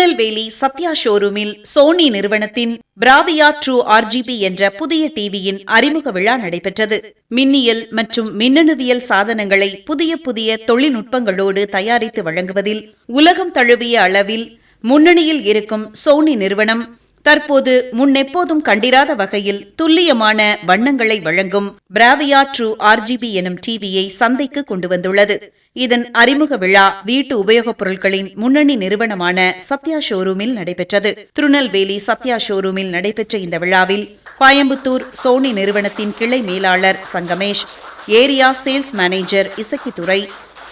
திருநெல்வேலி சத்யா ஷோரூமில் சோனி நிறுவனத்தின் Bravia true RGB என்ற புதிய டிவியின் அறிமுக விழா நடைபெற்றது. மின்னியல் மற்றும் மின்னணுவியல் சாதனங்களை புதிய புதிய தொழில்நுட்பங்களோடு தயாரித்து வழங்குவதில் உலகம் தழுவிய அளவில் முன்னணியில் இருக்கும் சோனி நிறுவனம் தற்போது முன்னெப்போதும் கண்டிராத வகையில் துல்லியமான வண்ணங்களை வழங்கும் பிராவியா ட்ரூ RGB எனும் டிவியை சந்தைக்கு கொண்டு வந்துள்ளது. இதன் அறிமுக விழா வீட்டு உபயோகப் பொருட்களின் முன்னணி நிறுவனமான சத்யா ஷோரூமில் நடைபெற்றது. திருநெல்வேலி சத்யா ஷோரூமில் நடைபெற்ற இந்த விழாவில் கோயம்புத்தூர் சோனி நிறுவனத்தின் கிளை மேலாளர் Sangamesh, area sales manager Isakkidurai,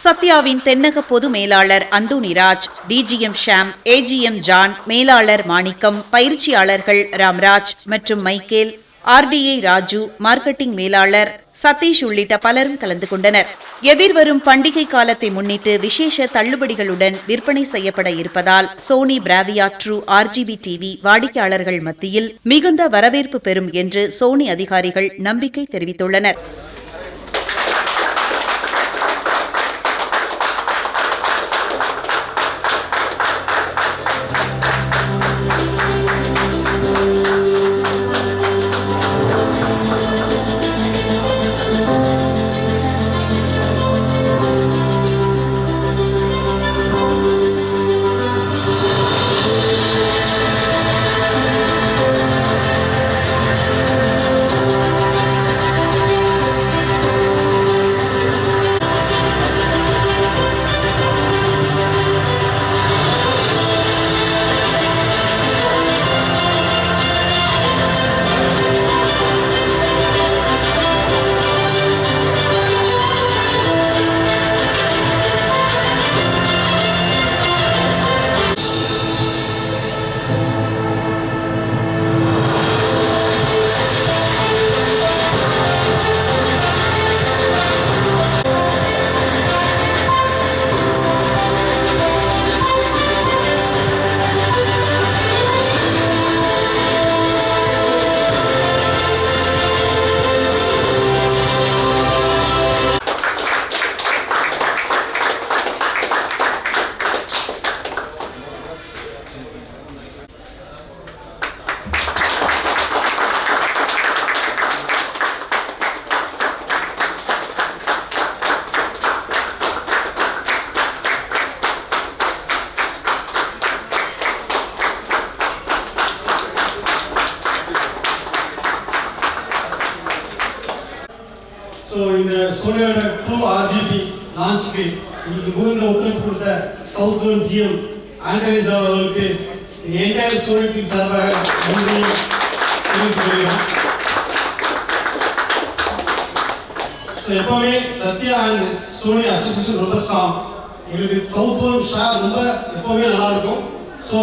சத்யாவின் தென்னக பொது மேலாளர் Antonyraj, DGM Sham, AGM John, மேலாளர் மாணிக்கம், பயிற்சியாளர்கள் ராம்ராஜ் மற்றும் மைக்கேல், RDA ராஜு, மார்க்கெட்டிங் மேலாளர் சதீஷ் உள்ளிட்ட பலரும் கலந்து கொண்டனர். எதிர்வரும் பண்டிகை காலத்தை முன்னிட்டு விசேஷ தள்ளுபடிகளுடன் விற்பனை செய்யப்பட இருப்பதால் Sony Bravia true RGB TV வாடிக்கையாளர்கள் மத்தியில் மிகுந்த வரவேற்பு பெறும் என்று சோனி அதிகாரிகள் நம்பிக்கை தெரிவித்துள்ளனர். ஸோ இந்த சோனியோட ட்ரூ RGB லான்ச்க்கு இன்னைக்கு முழுந்த ஒத்துழைப்பு கொடுத்த south zone GM Antony sir அவர்களுக்கு என்டையர் சோனி டீம் சார்பாக நன்றி தெரிவித்துக் ஸோ எப்பவுமே சத்யா அண்ட் சோனி அசோசியேஷன் ரொம்ப ஸ்ட்ராங். எங்களுக்கு சவுத் ஜோன் ஷேர் ரொம்ப எப்பவுமே நல்லா இருக்கும். ஸோ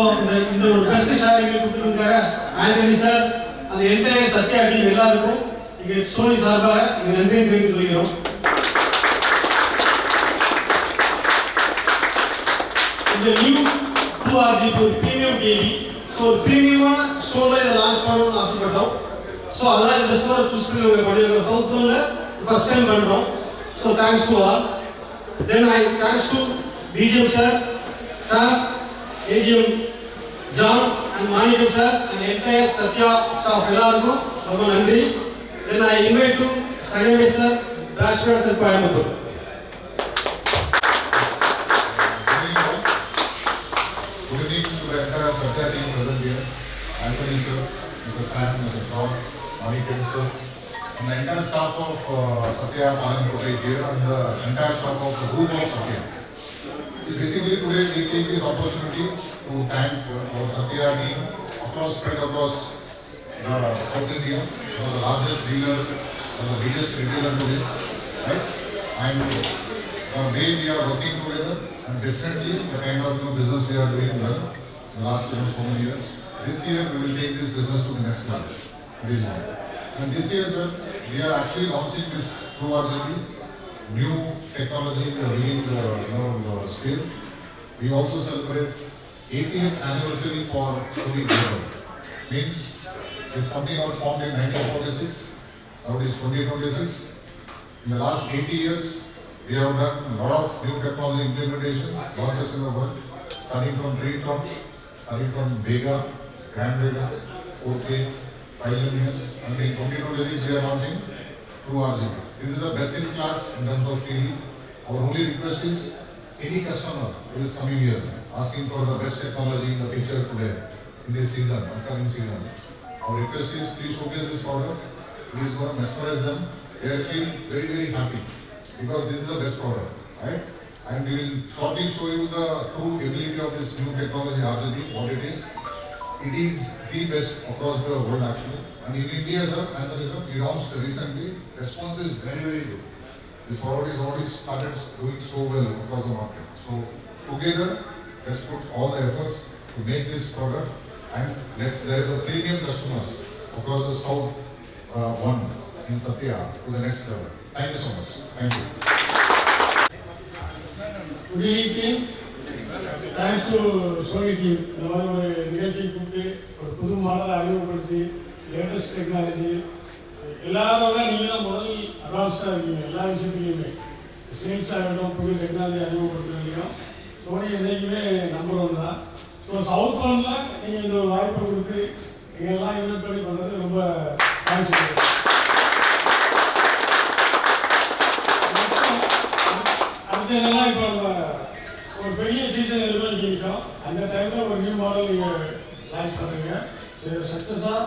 இந்த ஒரு பெஸ்ட் ஷேர் எங்களுக்கு கொடுத்துருக்காங்க ஆண்டனி சார், அந்த என்டையர் சத்யா டீம் எல்லாருக்கும் சோனி சார்பாக நன்றியை தெரிவித்துக் கொள்கிறோம். இந்த நியூ ட்ரூ RGB ஒரு பிரீமியம் டிவி, ஸோ ஒரு பிரீமியமான ஸ்டோரில் இதை லான்ச் பண்ணணும்னு ஆசைப்பட்டோம். ஸோ அதனால் இந்த ஸ்டோரை சூஸ் பண்ணி உங்கள் பண்ணியிருக்கோம். சவுத் ஜோனில் ஃபர்ஸ்ட் டைம் பண்ணுறோம். So thanks to all. Then thanks to DGM sir, sir, AGM John and Manickam sir and entire Sathya staff எல்லாருக்கும் ரொம்ப நன்றி. Then I invite to Sanjay sir, branch manager Coimbatore. Good evening to the entire Satya team present here. Anthony sir, Mr. Sam, Mr. Tom, Manikan sir, and the entire staff of Satya Coimbatore here and the entire staff of the group of Satya. So basically today we take this opportunity to thank our Satya team spread across South India, the largest dealer, the biggest retailer today, right? And the way we are working together, and definitely the kind of business we are doing well in the last so many years. This year we will take this business to the next level. And this year, sir, we are actually launching this True RGB, new technology, winning scale. We also celebrate 80th anniversary for Sony Global. Means this company was formed in 1946, now it is 2026. In the last 80 years, we have done a lot of new technology implementations, launches in the world, starting from Treetop, starting from Vega, Grand Vega, 4K, 5 luminous, and in 22 days we are launching True RGB. This is the best in class in terms of TV. Our only request is any customer who is coming here asking for the best technology in the picture today in this season, upcoming season. Our request is please showcase this product. It is going to mesmerize them. They will feel very, very happy because this is the best product, right? And we will shortly show you the true ability of this new technology RGB, what it is. It is the best across the world actually. And in India, sir, and the result we launched recently, response is very, very good. This product is already started doing so well across the market. So together, let's put all the efforts to make this product, and let's let the premium customers across the South one in Satya to the next level. Thank you so much. Thank you. Good evening. Thanks to Sony team. இந்த மாதிரி ஒரு நிகழ்ச்சி கூப்பிட்டு ஒரு புது மாடலை அறிமுகப்படுத்தி latest technology எல்லாரோட நீங்கள் தான் முதல் அட்வான்ஸ்டாக இருக்கீங்க எல்லா விஷயத்துலையுமே. சேல்ஸ் ஆகட்டும், புது டெக்னாலஜி அறிமுகப்படுத்துறதுலையும் சோனி என்றைக்குமே நம்பர் ஒன் தான். ஸோ சவுத் ஒன்னில் நீங்கள் இந்த ஒரு வாய்ப்பை கொடுத்து எங்கெல்லாம் இன்வெஸ்ட் பண்ணி பண்ணுறது ரொம்ப தேங்க்ஸ். அடுத்து என்னன்னா, இப்போ நம்ம ஒரு பெரிய சீசன் எதிர்பார்க்கிட்டோம். அந்த டைமில் ஒரு நியூ மாடல் நீங்கள் லான்ச் பண்ணுறீங்க. சக்ஸஸாக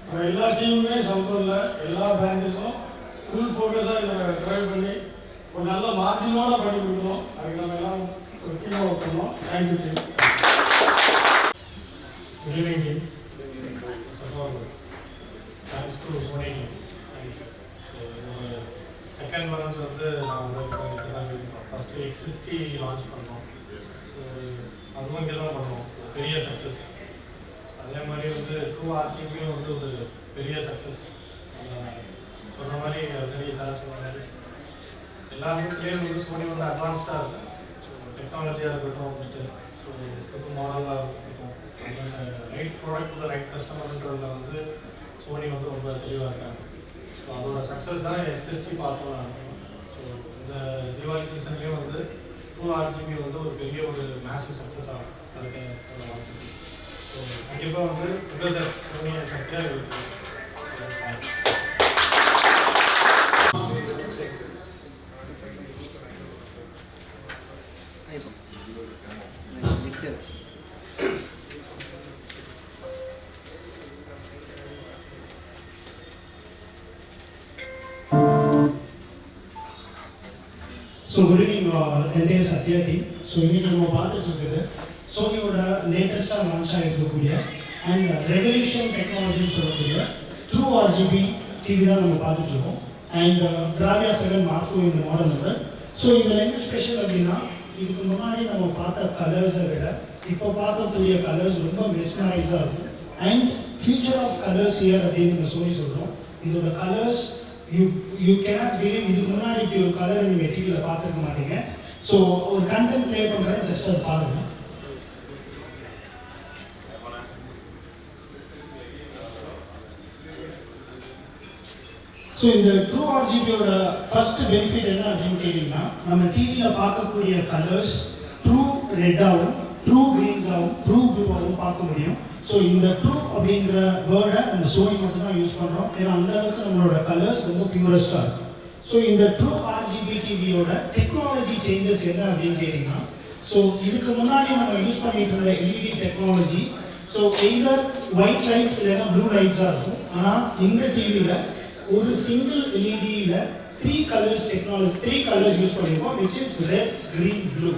நம்ம எல்லா டீமுமே சவுத்தூரில் எல்லா பிரான்ச்சஸும் ஃபுல் ஃபோக்கஸாக இதை ட்ரைவ் பண்ணி ஒரு நல்ல மார்ஜினோட பண்ணி கொடுக்கணும். அதுக்கு நம்ம எல்லாம் ஒரு டீமாக ஒர்க் பண்ணோம். Thank you team. Good evening team. Thanks to Sony team. Second launch வந்து நான் வந்து ஃபஸ்ட்டு X60 லான்ச் பண்ணோம். அதுவும் இங்கே தான் பண்ணோம். பெரிய சக்ஸஸ். அதே மாதிரி வந்து True RGBயும் வந்து ஒரு பெரிய சக்ஸஸ். சொன்ன மாதிரி பெரிய சார் சொன்ன மாதிரி எல்லாருமே வந்து சோனி வந்து அட்வான்ஸ்டாக இருக்கும். ஸோ டெக்னாலஜியாக இருக்கட்டும் வந்துட்டு ஸோ புது மாடலாக இருக்கட்டும், ரைட் ப்ராடக்ட் ரைட் கஸ்டமர்ன்றதில் வந்து சோனி வந்து ரொம்ப தெளிவாக இருக்காங்க. ஸோ அதோட சக்ஸஸ் தான் X60 பார்த்தோம் நான். ஸோ இந்த தீபாவளி சீசன்லேயும் வந்து True RGB வந்து ஒரு பெரிய ஒரு மேசிவ் சக்ஸஸ் ஆகும். அதுக்கு வாழ்த்துக்கள். ஸோ கண்டிப்பாக வந்து டுகெதர் சோனி அண்ட் சத்யா இருக்குது. So good evening entire Satya team. So இன்னைக்கு நம்ம பார்த்துட்டு இருக்குது சோனியோட லேட்டஸ்டாக லான்ச் ஆகிருக்கக்கூடிய அண்ட் ரெவல்யூஷன் டெக்னாலஜின்னு சொல்லக்கூடிய True RGB டிவி தான் நம்ம பார்த்துட்டு இருக்கோம். அண்ட் Bravia 7 Mark II இந்த மாடல் நம்பர். ஸோ இதில் என்ன ஸ்பெஷல் அப்படின்னா, இதுக்கு முன்னாடி நம்ம பார்த்த கலர்ஸை விட இப்போ பார்க்கக்கூடிய கலர்ஸ் ரொம்ப மெஸ்மரைஸாக இருக்கும். And future of colours year அப்படின்னு நம்ம சோனி சொல்கிறோம். இதோட கலர்ஸ் யூ கேனாட் பிலீவ். இதுக்கு முன்னாடி இப்படி ஒரு கலரை நீங்கள் டிவியில் பார்த்துருக்க மாட்டீங்க. ஸோ ஒரு கண்டென்ட் ப்ளே பண்ணுறேன், ஜஸ்ட் அதை பாருங்கள். ஸோ இந்த ட்ரூ ஆர்ஜிபியோட ஃபர்ஸ்ட் பெனிஃபிட் என்ன அப்படின்னு கேட்டிங்கன்னா, நம்ம டிவியில் பார்க்கக்கூடிய கலர்ஸ் ட்ரூ ரெட்டாகவும் ட்ரூ க்ரீன்ஸாகவும் ட்ரூ ப்ளூவாகவும் பார்க்க முடியும். ஸோ இந்த ட்ரூ அப்படின்ற வேர்டை நம்ம சோனி மட்டும் தான் யூஸ் பண்ணுறோம். ஏன்னா அந்த அளவுக்கு நம்மளோட கலர்ஸ் ரொம்ப பியூரஸ்டாக இருக்கும். ஸோ இந்த ட்ரூ ஆர்ஜிபி டிவியோட டெக்னாலஜி சேஞ்சஸ் என்ன அப்படின்னு கேட்டிங்கன்னா, ஸோ இதுக்கு முன்னாடி நம்ம யூஸ் பண்ணிட்டு இருந்த LED technology, so either white light இல்லைன்னா ப்ளூ லைட்ஸாக இருக்கும். ஆனால் இந்த டிவியில் ஒரு சிங்கிள் எல்இடியில் 3 கலர்ஸ் டெக்னாலஜி 3 கலர்ஸ் யூஸ் பண்ணியிருக்கோம், which is red, green, blue.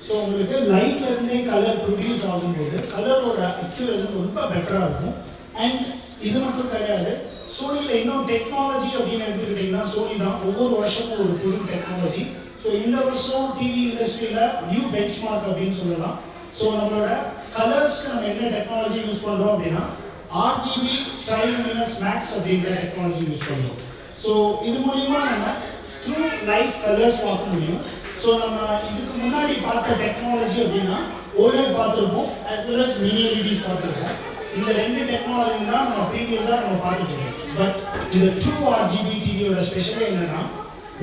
So உங்களுக்கு லைட்ல இருந்தே கலர் ப்ரொடியூஸ் ஆகும்போது கலரோட அக்யூரசி ரொம்ப பெட்டராக இருக்கும். அண்ட் இது மட்டும் கிடையாது, சோனியில் இன்னும் டெக்னாலஜி அப்படின்னு எடுத்துக்கிட்டிங்கன்னா சோனி தான் ஒவ்வொரு வருஷமும் ஒரு புது டெக்னாலஜி. ஸோ இந்த வருஷம் டிவி இண்டஸ்ட்ரியில் நியூ பெஞ்ச் மார்க் அப்படின்னு சொல்லலாம். ஸோ நம்மளோட கலர்ஸ்க்கு நம்ம என்ன டெக்னாலஜி யூஸ் பண்ணுறோம் அப்படின்னா RGB Triluminous Max அப்படின்ற டெக்னாலஜி யூஸ் பண்ணுறோம். ஸோ இது மூலிமா நம்ம ட்ரூ லைஃப் கலர்ஸ் பார்க்க முடியும். ஸோ நம்ம இதுக்கு முன்னாடி பார்த்த டெக்னாலஜி அப்படின்னா OLED பார்த்துருப்போம், as well as mini LEDs பார்த்துருப்போம். இந்த 2 டெக்னாலஜி தான் நம்ம ப்ரீவியஸாக நம்ம பார்த்துட்டு இருக்கோம். பட் இந்த ட்ரூ RGB டிவியோட ஸ்பெஷலே என்னன்னா,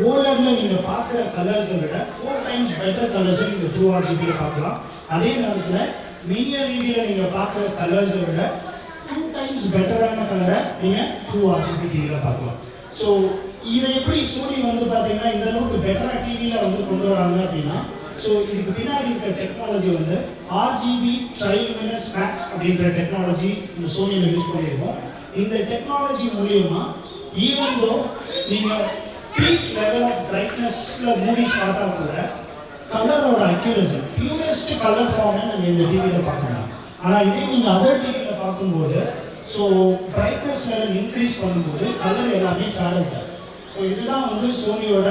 OLEDல நீங்கள் பார்க்குற கலர்ஸை விட 4 times பெட்டர் கலர்ஸை நீங்கள் ட்ரூ RGBயில் பார்க்கலாம். அதே நேரத்தில் மினி எல்இடியில் நீங்கள் பார்க்குற கலர்ஸை விட 2 times பெட்டரான கலரை நீங்கள் ட்ரூ RGB டிவியில் பார்க்கலாம். ஸோ இதை எப்படி சோனி வந்து பார்த்தீங்கன்னா இந்த அளவுக்கு பெட்டராக டிவியில் வந்து கொண்டு வராங்க அப்படின்னா, ஸோ இதுக்கு பின்னாடி இருக்கிற டெக்னாலஜி வந்து RGB ட்ரைலுமினஸ் மேக்ஸ் அப்படின்ற டெக்னாலஜி இந்த சோனியில் யூஸ் பண்ணியிருக்கோம். இந்த டெக்னாலஜி மூலியமா ஈவன் தோ நீங்கள் பீக் லெவல் ஆஃப் பிரைட்னஸில் மூவிஸ் பார்த்தா கூட கலரோட அக்யூரசி பியூரஸ்ட் கலர் ஃபார்மை நீங்கள் இந்த டிவியில் பார்க்கலாம். ஆனால் இதே நீங்கள் அதர் டிவியில் பார்க்கும்போது ஸோ பிரைட்னஸ் லெவல் இன்க்ரீஸ் பண்ணும்போது கலர் எல்லாமே ஃபேரட். ஸோ இதுதான் வந்து சோனியோட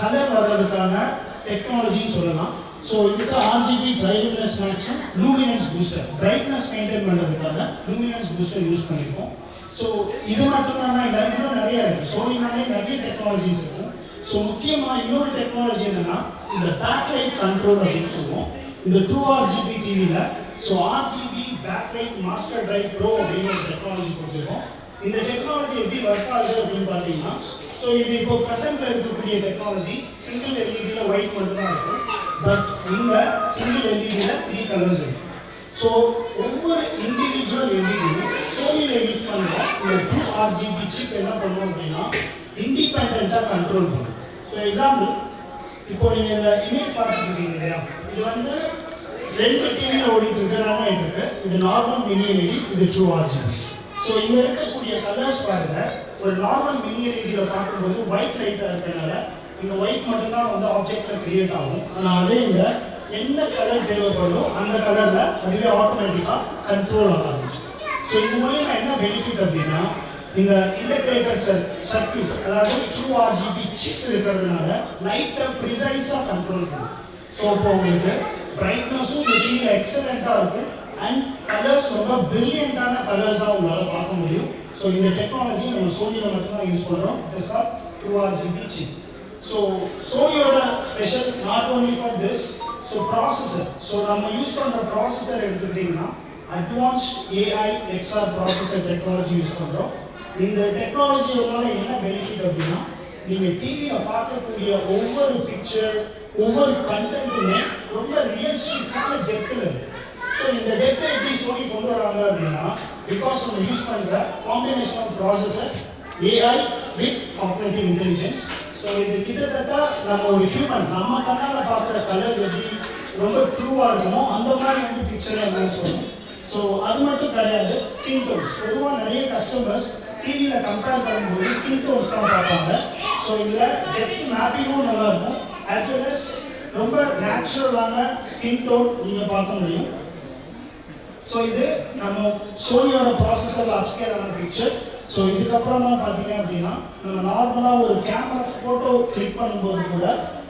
கலர் வர்றதுக்கான டெக்னாலஜின்னு சொல்லலாம். ஸோ இதுக்கு RGB ட்ரைலுமினஸ் மேக்ஸும் லூமினன்ஸ் பூஸ்டர் பிரைட்னஸ் மெயின்டைன் பண்ணுறதுக்காக லூமினன்ஸ் பூஸ்டர் யூஸ் பண்ணியிருக்கோம். ஸோ இது மட்டும்தான் இன்னும் நிறைய இருக்குது. சோனினாலே நிறைய டெக்னாலஜிஸ் இருக்கும். ஸோ முக்கியமாக இன்னொரு டெக்னாலஜி என்னன்னா இந்த பேக்லைட் கண்ட்ரோல் அப்படின்னு சொல்லுவோம். இந்த ட்ரூ RGB டிவியில் so RGB backlight master drive bro அப்படின்னு ஒரு டெக்னாலஜி கொடுத்துருக்கோம். இந்த டெக்னாலஜி எப்படி ஒர்க் ஆகுது அப்படின்னு பார்த்தீங்கன்னா, ஸோ இது இப்போ ப்ரெசென்ட்ல இருக்கக்கூடிய டெக்னாலஜி சிங்கிள் எல்இடியில் ஒயிட் மட்டும் தான் இருக்கும். பட் இந்த சிங்கிள் எல்இடியில் 3 கலர்ஸ் இருக்கும். ஸோ ஒவ்வொரு இண்டிவிஜுவல் எல்இடியும் சோனியில் யூஸ் பண்ணுறோம். இந்த ட்ரூ RGB சிப் என்ன பண்ணுவோம் அப்படின்னா இண்டிபெண்டாக கண்ட்ரோல் பண்ணும். ஸோ எக்ஸாம்பிள் இப்போ நீங்கள் இந்த இமேஜ் பார்த்துட்டு இருக்கீங்க இல்லையா, இது வந்து 2 டிவியில் ஓடிட்டு இருக்கு, ரன் ஆகிட்டு இருக்கு. இது நார்மல் மினி எல்இடி, இது ட்ரூ RGB. ஸோ இங்கே இருக்கக்கூடிய கலர்ஸ் பாருங்க, ஒரு நார்மல் மினி எல்இடியில் பார்க்கும்போது ஒயிட் லைட்டாக இருக்கிறதுனால இந்த ஒயிட் மட்டும்தான் வந்து ஆப்ஜெக்டில் கிரியேட் ஆகும். ஆனால் அதே இங்கே என்ன கலர் தேவைப்படுதோ அந்த கலரில் அதுவே ஆட்டோமேட்டிக்காக கண்ட்ரோல் ஆக ஆரம்பிச்சு. ஸோ இது மூலியமாக என்ன பெனிஃபிட் அப்படின்னா, இந்த இன்டகிரேட்டட் சர்க்யூட் அதாவது ட்ரூ RGB சிப் இருக்கிறதுனால லைட்டை ப்ரிசைஸாக கண்ட்ரோல் பண்ணும். ஸோ இப்போ உங்களுக்கு பிரைட்னஸும் இந்த டிவியில் எக்ஸலண்ட்டாக இருக்கும் அண்ட் கலர்ஸ் ரொம்ப பிரில்லியண்டான கலர்ஸாக உங்களால் பார்க்க முடியும். ஸோ இந்த டெக்னாலஜி நம்ம சோனியில் மட்டும்தான் யூஸ் பண்ணுறோம். It's called true RGB chip. So சோனியோட special not only for this, so processor. So நம்ம யூஸ் பண்ணுற ப்ராசஸர் எடுத்துக்கிட்டிங்கன்னா advanced AI XR processor technology use பண்ணுறோம். இந்த டெக்னாலஜியோட என்ன பெனிஃபிட் அப்படின்னா, நீங்கள் டிவியில் பார்க்கக்கூடிய ஒவ்வொரு பிக்சர் ஒவ்வொரு கண்டென்ட்டுமே ரொம்ப ரியலிஸ்டிக்கான டெப்த்தில் இருக்குது. ஸோ இந்த டெப்த்தை எப்படி சோனி கொண்டு வராங்க அப்படின்னா, பிகாஸ் நம்ம யூஸ் பண்ணுற combination of processor AI with cognitive intelligence. So இது கிட்டத்தட்ட நம்ம ஒரு ஹியூமன் நம்ம கண்ணால் பார்க்குற கலர்ஸ் எப்படி ரொம்ப ட்ரூவாக இருக்குமோ அந்த மாதிரி வந்து பிக்சரை என்னன்னு சொல்லணும். ஸோ அது மட்டும் கிடையாது, ஸ்கின் டோன்ஸ். பொதுவாக நிறைய கஸ்டமர்ஸ் டிவியில் கம்பேர் பண்ணும்போது ஸ்கின் டோன்ஸ் தான் பார்ப்பாங்க. ஸோ இதில் டெப்த் மேப்பிங்கும் நல்லாயிருக்கும், ஆஸ் வெல் அஸ் ரொம்ப நேச்சுரலான ஸ்கின் டோன் நீங்கள் பார்க்க முடியும். ஸோ இது நம்ம சோனியோட ப்ராசஸரில் அப்ஸ்கேல் ஆன பிக்சர். ஸோ இதுக்கப்புறமா பார்த்தீங்க அப்படின்னா நம்ம நார்மலாக ஒரு கேமரா ஃபோட்டோ கிளிக் பண்ணும்போது கூட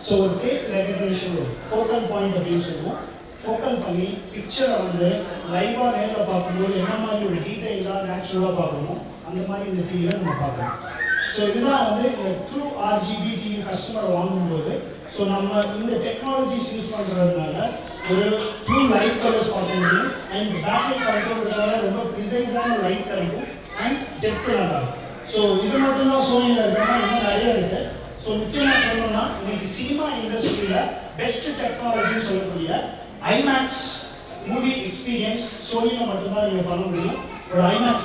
ஸோ ஒரு ஃபேஸ் ரெகக்னிஷன் ஃபோக்கல் பாயிண்ட் அப்படின்னு சொல்லுவோம். ஃபோக்கல் பண்ணி பிக்சரை வந்து லைவாக நேரில் பார்க்கும்போது என்ன மாதிரி ஒரு டீட்டெயிலாக நேச்சுரலாக பார்க்கணும் அந்த மாதிரி இந்த டிவியில் நம்ம பார்க்கலாம். ஸோ இதுதான் வந்து இந்த ட்ரூ RGB டிவி கஸ்டமர் வாங்கும்போது ஸோ நம்ம இந்த டெக்னாலஜிஸ் யூஸ் பண்ணுறதுனால ஒரு ட்ரூ லைட் கலர்ஸ் பார்க்க முடியும் அண்ட் பேட்டரி கண்ட்ரோல்னால ரொம்ப ப்ரிசைஸான லைட் கிடைக்கும் அண்ட் டெப்த் நல்லா இருக்கும். ஸோ இது மட்டும்தான் சோனியில் இருக்கிறதா இன்னும் நிறைய இருக்குது. ஸோ முக்கியமாக சொல்லணும்னா இன்னைக்கு சினிமா இண்டஸ்ட்ரியில் பெஸ்ட் டெக்னாலஜின்னு சொல்லக்கூடிய IMAX மூவி எக்ஸ்பீரியன்ஸ் சோனியில் மட்டும்தான் நீங்கள் பண்ண முடியும். ஒரு IMAX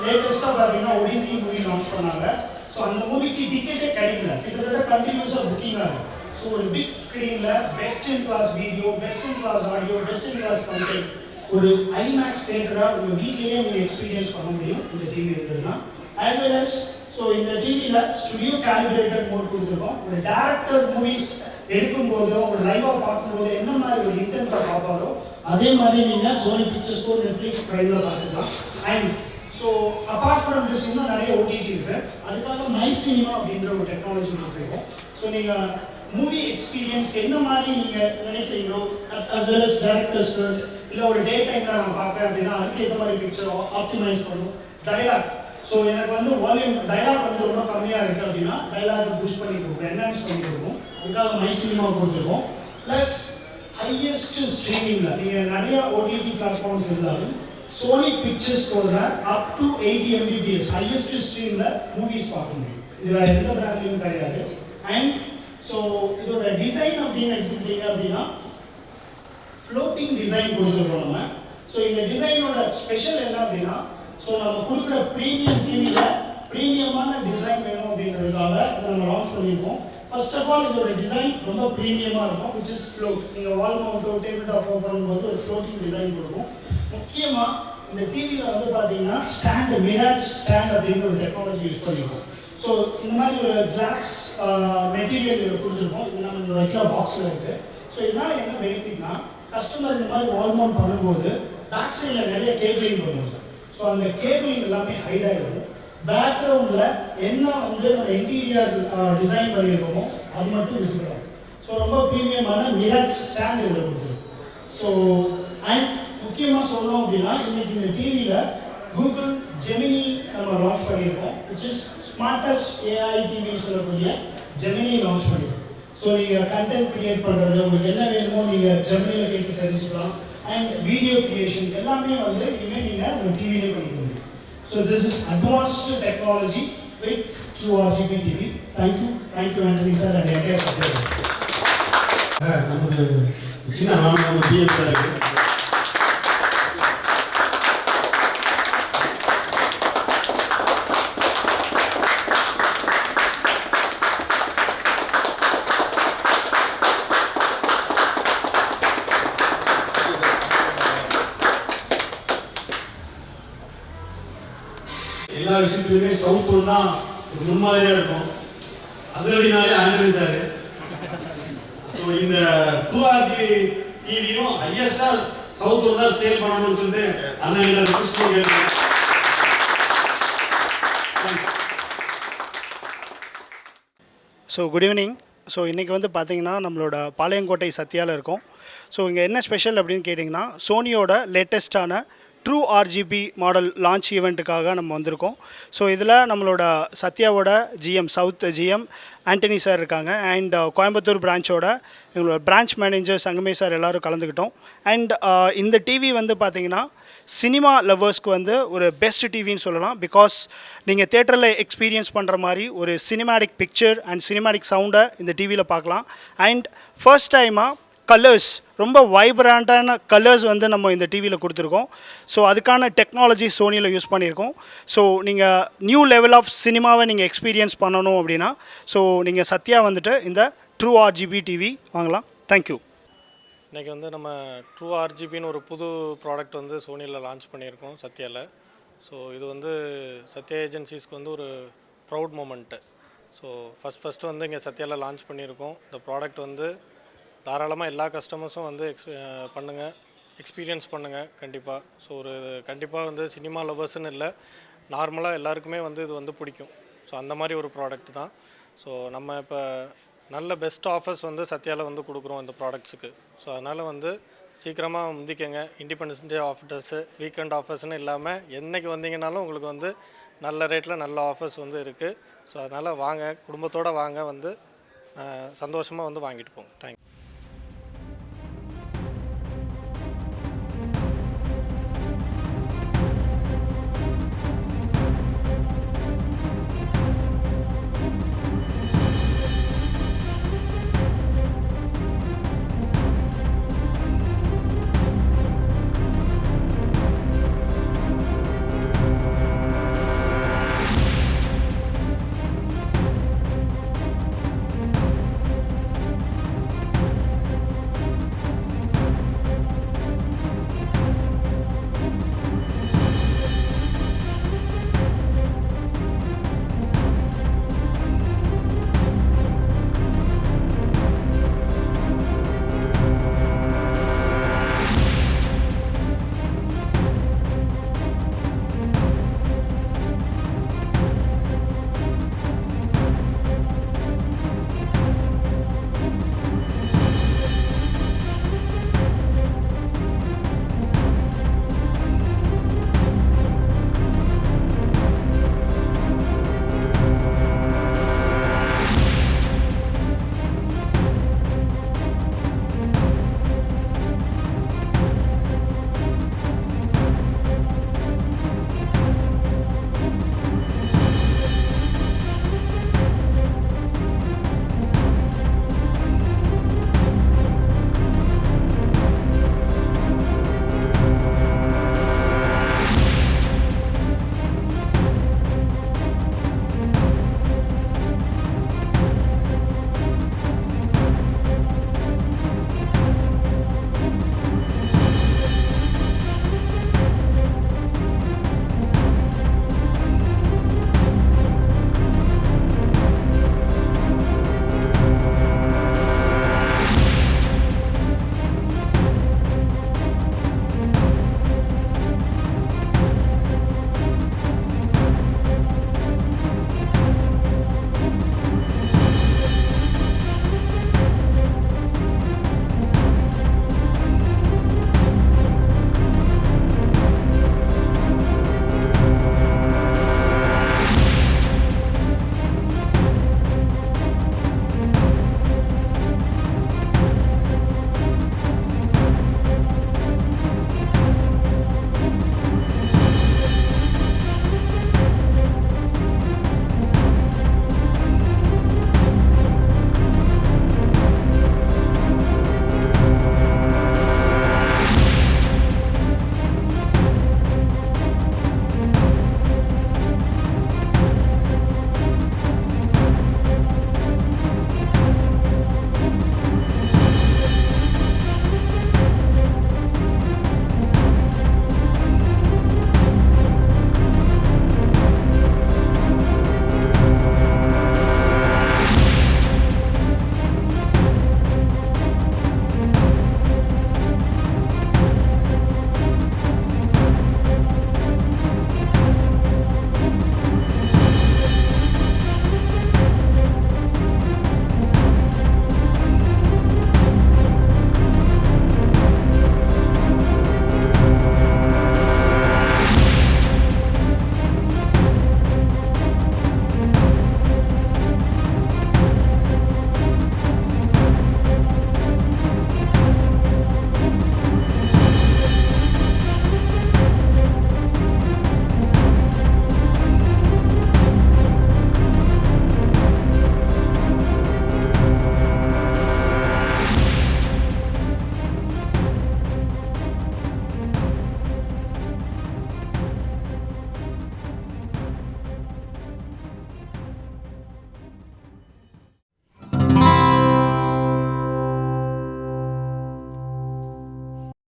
லேட்டஸ்ட்டாக பார்த்தீங்கன்னா ஒடிசி மூவி லான்ச் பண்ணாங்க. ஸோ அந்த மூவிக்கு டிக்கெட்டே கிடைக்கல, கிட்டத்தட்ட கண்டினியூஸாக புக்கிங்காக இருக்குது. ஸோ ஒரு பிக் ஸ்க்ரீனில் best in class video, best in class audio, best in class content ஒரு IMAX தேட்டராக உங்கள் வீட்லேயே நீங்கள் எக்ஸ்பீரியன்ஸ் பண்ண முடியும் இந்த டிவி இருந்ததுன்னா. ஆஸ் வெல் அஸ் ஸோ இந்த டிவியில் ஸ்டுடியோ கேலிபிரேட்டட் மோட் கொடுத்துருக்கோம். ஒரு டேரக்டர் மூவிஸ் எடுக்கும்போதோ ஒரு லைவாக பார்க்கும்போது என்ன மாதிரி ஒரு இன்டென்ட்டாக பார்ப்பாரோ அதே மாதிரி நீங்கள் சோனி பிக்சர்ஸ்க்கோ நெட்ஃப்ளிக்ஸ் ப்ரைமில் பார்த்துக்கலாம். And so apart from this இன்னும் நிறைய OTT இருக்குது. அதுக்காக மை சினிமா அப்படின்ற ஒரு டெக்னாலஜி கொடுத்துருக்கோம். ஸோ நீங்கள் மூவி எக்ஸ்பீரியன்ஸ் என்ன மாதிரி நீங்கள் நினைக்கிறீங்களோ அஸ் வெல் அஸ் டேரக்டர்ஸ்க்கு இல்லை ஒரு டே டைமில் நான் பார்க்குறேன் அப்படின்னா அதுக்கேற்ற மாதிரி பிக்சர் ஆப்டிமைஸ் பண்ணும். டைலாக் ஸோ எனக்கு வந்து வால்யூம் டைலாக் வந்து ரொம்ப கம்மியாக இருக்குது அப்படின்னா டைலாக் பூஸ்ட் பண்ணி கொடுக்கும், என்ஹான்ஸ் பண்ணி கொடுக்கும். அதுக்காக மை சினிமா கொடுத்துருக்கோம். ப்ளஸ் ஹையஸ்ட் ஸ்ட்ரீமிங்கில் நீங்கள் நிறைய OTT பிளாட்ஃபார்ம்ஸ் இருந்தாலும் சோனி பிக்சர்ஸ் போடுற அப் டு 80 Mbps ஹையஸ்ட் ஸ்ட்ரீமில் மூவிஸ் பார்க்க முடியும். இது வேறு எந்த பிராண்ட்லையும் கிடையாது. அண்ட் ஸோ இதோட டிசைன் அப்படின்னு எடுத்துக்கிட்டீங்க அப்படின்னா ஃப்ளோட்டிங் டிசைன் கொடுத்துருக்கோம் நம்ம. ஸோ இந்த டிசைனோட ஸ்பெஷல் என்ன அப்படின்னா, ஸோ நம்ம கொடுக்குற ப்ரீமியம் டிவியில் ப்ரீமியமான டிசைன் வேணும் அப்படின்றதுக்காக இதை நம்ம லான்ச் பண்ணியிருக்கோம். ஃபர்ஸ்ட் ஆஃப் ஆல் இதோட டிசைன் ரொம்ப ப்ரீமியமாக இருக்கும், விச் இஸ் ஃப்ளோட். நீங்கள் வால் மவுண்டோ டேபிள் டாப் பண்ணும்போது ஒரு ஃப்ளோட்டிங் டிசைன் கொடுக்கும். முக்கியமாக இந்த டிவியில் வந்து பார்த்தீங்கன்னா ஸ்டாண்ட், மிராஜ் ஸ்டாண்ட் அப்படின்ற ஒரு டெக்னாலஜி யூஸ் பண்ணியிருக்கோம். ஸோ இந்த மாதிரி ஒரு கிளாஸ் மெட்டீரியல் கொடுத்துருக்கோம். இது நம்ம வைக்கிற பாக்ஸில் இருக்குது. ஸோ இதனால் என்ன பெனிஃபிட்னா, கஸ்டமர் இந்த மாதிரி வால் மவுண்ட் பண்ணும்போது பேக் சைடில் நிறைய கேபிளிங் பண்ணுவோம். ஸோ அந்த கேபிளிங் எல்லாமே ஹைட் ஆகிடும். பேக்ரவுண்டில் என்ன வந்து நம்ம இன்டீரியர் டிசைன் பண்ணியிருக்கோமோ அது மட்டும் விசிபிள் ஆகும். ஸோ ரொம்ப ப்ரீமியமான மிராஜ் ஸ்டாண்ட் இதில் கொடுத்துருக்கோம். ஸோ அண்ட் முக்கியமாக சொல்லணும் அப்படின்னா, இன்னைக்கு இந்த டிவியில் கூகுள் ஜெமினி நம்ம லான்ச் பண்ணியிருக்கோம், விச் இஸ் ஸ்மார்ட்டஸ்ட் ஏஐ டிவின்னு சொல்லக்கூடிய ஜெமினி லான்ச் பண்ணியிருக்கோம். ஸோ நீங்கள் கண்டென்ட் கிரியேட் பண்ணுறது, உங்களுக்கு என்ன வேணுமோ நீங்கள் ஜெமினியில் கேட்டு தெரிஞ்சுக்கலாம். அண்ட் வீடியோ கிரியேஷன் எல்லாமே வந்து இனிமேல் நீங்கள் உங்கள் டிவியிலே பண்ணிக்க முடியும். So this is advanced technology with True RGB TV. Thank you, Anthony sir and entire staff. நமது சின்ன நம்ம பிஎம் சார் எல்லா விஷயத்துலையுமே சவுத் ஒன் தான் ஒரு முன்மாதிரியாக இருக்கும். அதிரடினாலே ஆண்டனி சார். ஸோ இந்த 2RG டிவியும் ஹையஸ்டாக சவுத் ஒன் தான் சேல் பண்ணணும்னு சொல்லிட்டு அண்ணன் ரிக்வெஸ்ட் பண்ணி ஸோ குட் ஈவினிங். ஸோ இன்றைக்கி வந்து பார்த்திங்கன்னா நம்மளோட பாளையங்கோட்டை சத்யாவில் இருக்கோம். ஸோ இங்கே என்ன ஸ்பெஷல் அப்படின்னு கேட்டிங்கன்னா, சோனியோட லேட்டஸ்ட்டான ட்ரூ RGB மாடல் லான்ச் ஈவெண்ட்டுக்காக நம்ம வந்திருக்கோம். ஸோ இதில் நம்மளோட சத்யாவோட GM south GM Antony sir இருக்காங்க. அண்ட் கோயம்புத்தூர் பிரான்ச்சோட எங்களோட பிரான்ச் மேனேஜர் சங்கமே சார் எல்லோரும் கலந்துக்கிட்டோம். அண்ட் இந்த டிவி வந்து பார்த்திங்கன்னா சினிமா லவ்வர்ஸ்க்கு வந்து ஒரு பெஸ்ட் டிவின்னு சொல்லலாம். பிகாஸ் நீங்கள் தேட்டரில் எக்ஸ்பீரியன்ஸ் பண்ணுற மாதிரி ஒரு சினிமேட்டிக் பிக்சர் அண்ட் சினிமேட்டிக் சவுண்டை இந்த டிவியில் பார்க்கலாம். அண்ட் ஃபர்ஸ்ட் டைமாக கலர்ஸ், ரொம்ப வைப்ரண்ட்டான கலர்ஸ் வந்து நம்ம இந்த டிவியில் கொடுத்துருக்கோம். ஸோ அதுக்கான டெக்னாலஜி சோனியில் யூஸ் பண்ணியிருக்கோம். ஸோ நீங்கள் நியூ லெவல் ஆஃப் சினிமாவை நீங்கள் எக்ஸ்பீரியன்ஸ் பண்ணணும் அப்படின்னா ஸோ நீங்கள் சத்யா வந்துட்டு இந்த ட்ரூ RGB டிவி வாங்கலாம். தேங்க்யூ. இன்றைக்கி வந்து நம்ம ட்ரூ RGBன்னு ஒரு புது ப்ராடக்ட் வந்து சோனியில் லான்ச் பண்ணியிருக்கோம் சத்யாவில். ஸோ இது வந்து சத்யா ஏஜென்சிஸ்க்கு வந்து ஒரு ப்ரவுட் மூமெண்ட்டு. ஸோ ஃபஸ்ட்டு வந்து இங்கே சத்யாவில் லான்ச் பண்ணியிருக்கோம். இந்த ப்ராடக்ட் வந்து தாராளமாக எல்லா கஸ்டமர்ஸும் வந்து எக்ஸ்பீரியன்ஸ் பண்ணுங்கள் கண்டிப்பாக. ஸோ கண்டிப்பாக வந்து சினிமா லவர்ஸ்ன்னு இல்லை, நார்மலாக எல்லாருக்குமே வந்து இது வந்து பிடிக்கும். ஸோ அந்த மாதிரி ஒரு ப்ராடக்ட் தான். ஸோ நம்ம இப்போ நல்ல பெஸ்ட் ஆஃபர்ஸ் வந்து சத்யாவில் வந்து கொடுக்குறோம் இந்த ப்ராடக்ட்ஸுக்கு. ஸோ அதனால் வந்து சீக்கிரமாக முந்திக்கங்க. இண்டிபெண்டன்ஸ் டே ஆஃபர்ஸு, வீக்கெண்ட் ஆஃபர்ஸ்னு இல்லாமல் என்றைக்கு வந்தீங்கனாலும் உங்களுக்கு வந்து நல்ல ரேட்டில் நல்ல ஆஃபர்ஸ் வந்து இருக்குது. ஸோ அதனால் வாங்க, குடும்பத்தோடு வாங்க, வந்து சந்தோஷமாக வந்து வாங்கிட்டு போங்க. தேங்க்யூ.